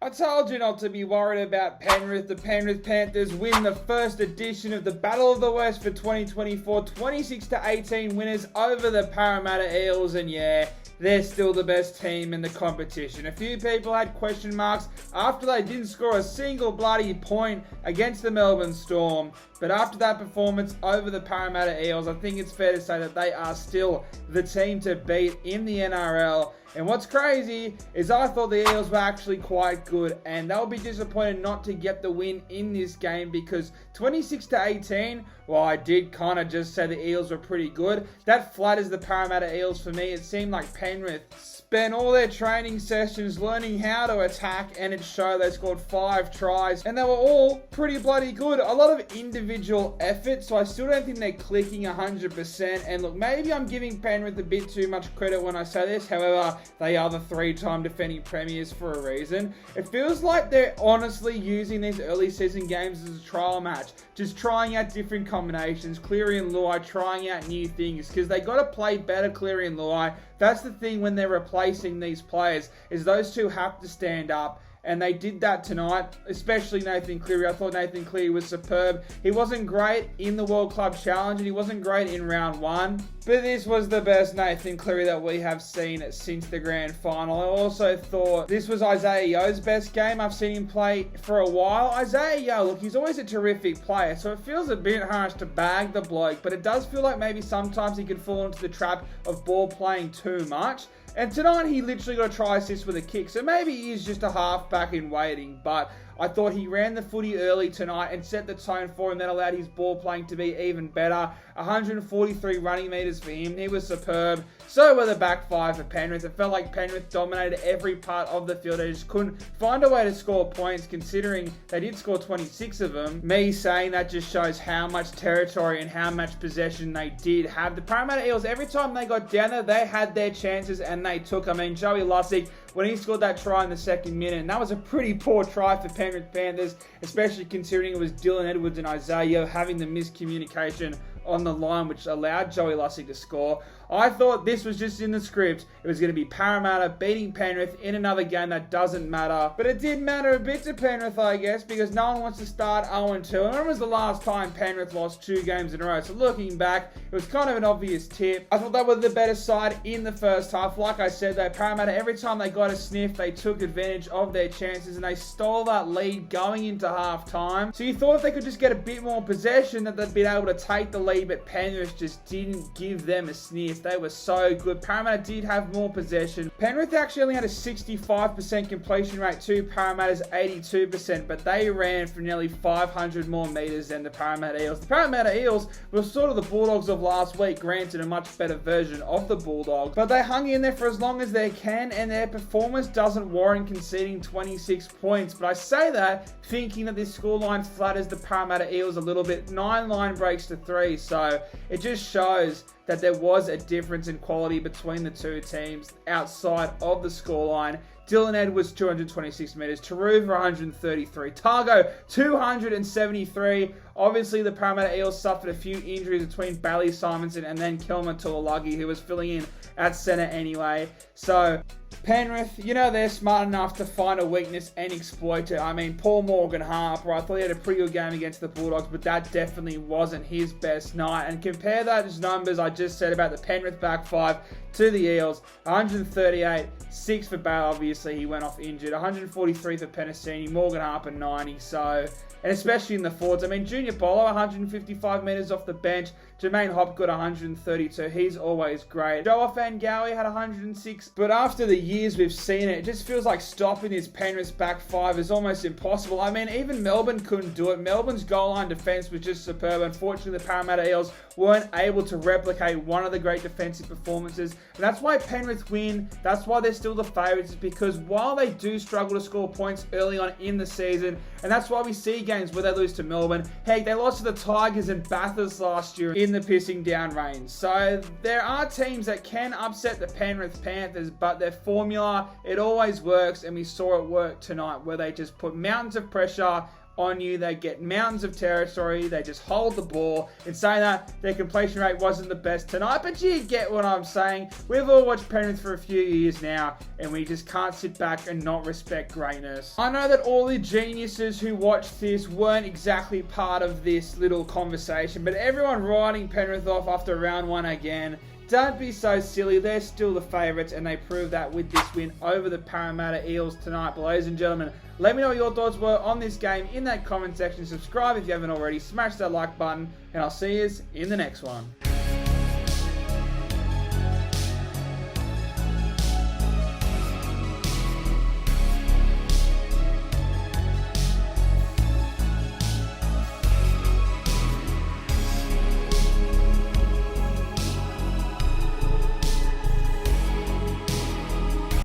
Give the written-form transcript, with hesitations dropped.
I told you not to be worried about Penrith. The Penrith Panthers win the first edition of the Battle of the West for 2024. 26-18 winners over the Parramatta Eels, and yeah, they're still the best team in the competition. A few people had question marks after they didn't score a single bloody point against the Melbourne Storm. But after that performance over the Parramatta Eels, I think it's fair to say that they are still the team to beat in the NRL. And what's crazy is I thought the Eels were actually quite good, and they'll be disappointed not to get the win in this game because 26-18, well, I did kind of just say the Eels were pretty good. That flatters the Parramatta Eels for me. It seemed like Penrith spent all their training sessions learning how to attack, and it showed. They scored 5 tries, and they were all pretty bloody good. A lot of individual effort, so I still don't think they're clicking 100%. And look, maybe I'm giving Penrith a bit too much credit when I say this. However, they are the 3-time defending premiers for a reason. It feels like they're honestly using these early season games as a trial match, just trying out different combinations. Cleary and Luai trying out new things because they got to play better. Cleary and Luai. That's the thing when they're replacing these players, is those two have to stand up. And they did that tonight, especially Nathan Cleary. I thought Nathan Cleary was superb. He wasn't great in the World Club Challenge, and he wasn't great in round 1. But this was the best Nathan Cleary that we have seen since the grand final. I also thought this was Isaiah Yeo's best game I've seen him play for a while. Isaiah Yeo, look, he's always a terrific player, so it feels a bit harsh to bag the bloke, but it does feel like maybe sometimes he can fall into the trap of ball playing too much. And tonight he literally got a try assist with a kick, so maybe he is just a halfback in waiting, but I thought he ran the footy early tonight and set the tone for him. That allowed his ball playing to be even better. 143 running metres for him. He was superb. So were the back 5 for Penrith. It felt like Penrith dominated every part of the field. They just couldn't find a way to score points, considering they did score 26 of them. Me saying that just shows how much territory and how much possession they did have. The Parramatta Eels, every time they got down there, they had their chances and they took. I mean, Joey Lussick, when he scored that try in the second minute, and that was a pretty poor try for Penrith Panthers, especially considering it was Dylan Edwards and Isaiah having the miscommunication on the line, which allowed Joey Lussick to score. I thought this was just in the script. It was going to be Parramatta beating Penrith in another game that doesn't matter. But it did matter a bit to Penrith, I guess, because no one wants to start 0-2. And when was the last time Penrith lost 2 games in a row? So looking back, it was kind of an obvious tip. I thought they were the better side in the first half. Like I said, though, Parramatta, every time they got a sniff, they took advantage of their chances and they stole that lead going into half-time. So you thought if they could just get a bit more possession that they'd be able to take the lead, but Penrith just didn't give them a sniff. They were so good. Parramatta did have more possession. Penrith actually only had a 65% completion rate to Parramatta's 82%, but they ran for nearly 500 more metres than the Parramatta Eels. The Parramatta Eels were sort of the Bulldogs of last week, granted a much better version of the Bulldogs, but they hung in there for as long as they can, and their performance doesn't warrant conceding 26 points. But I say that thinking that this scoreline flatters the Parramatta Eels a little bit. 9 line breaks to 3, so it just shows that there was a difference in quality between the two teams outside of the scoreline. Dylan Edwards, 226 metres. Taruva, 133. Targo, 273. Obviously, the Parramatta Eels suffered a few injuries between Bailey Simonson and then Kelma Tuolagi, who was filling in at centre anyway. So Penrith, you know they're smart enough to find a weakness and exploit it. I mean, Paul Morgan-Harper, I thought he had a pretty good game against the Bulldogs, but that definitely wasn't his best night. And compare those numbers I just said about the Penrith back 5 to the Eels. 138, 6 for Bale, obviously he went off injured. 143 for Penasini, Morgan-Harper 90, so... And especially in the forwards. I mean, Junior Bolo, 155 metres off the bench. Jermaine Hopgood, 132. He's always great. Joa Fangawi had 106. But after the years we've seen it just feels like stopping this Penrith back 5 is almost impossible. I mean, even Melbourne couldn't do it. Melbourne's goal line defence was just superb. Unfortunately, the Parramatta Eels weren't able to replicate one of the great defensive performances. And that's why Penrith win. That's why they're still the favourites, because while they do struggle to score points early on in the season, and that's why we see games where they lose to Melbourne. Heck, they lost to the Tigers and Bathurst last year in the pissing down rain. So there are teams that can upset the Penrith Panthers, but their form formula. It always works, and we saw it work tonight where they just put mountains of pressure on you. They get mountains of territory. They just hold the ball. In saying that, their completion rate wasn't the best tonight, but you get what I'm saying. We've all watched Penrith for a few years now, and we just can't sit back and not respect greatness. I know that all the geniuses who watched this weren't exactly part of this little conversation, but everyone writing Penrith off after round one again, don't be so silly. They're still the favourites, and they proved that with this win over the Parramatta Eels tonight. But ladies and gentlemen, let me know what your thoughts were on this game in that comment section. Subscribe if you haven't already. Smash that like button, and I'll see you in the next one.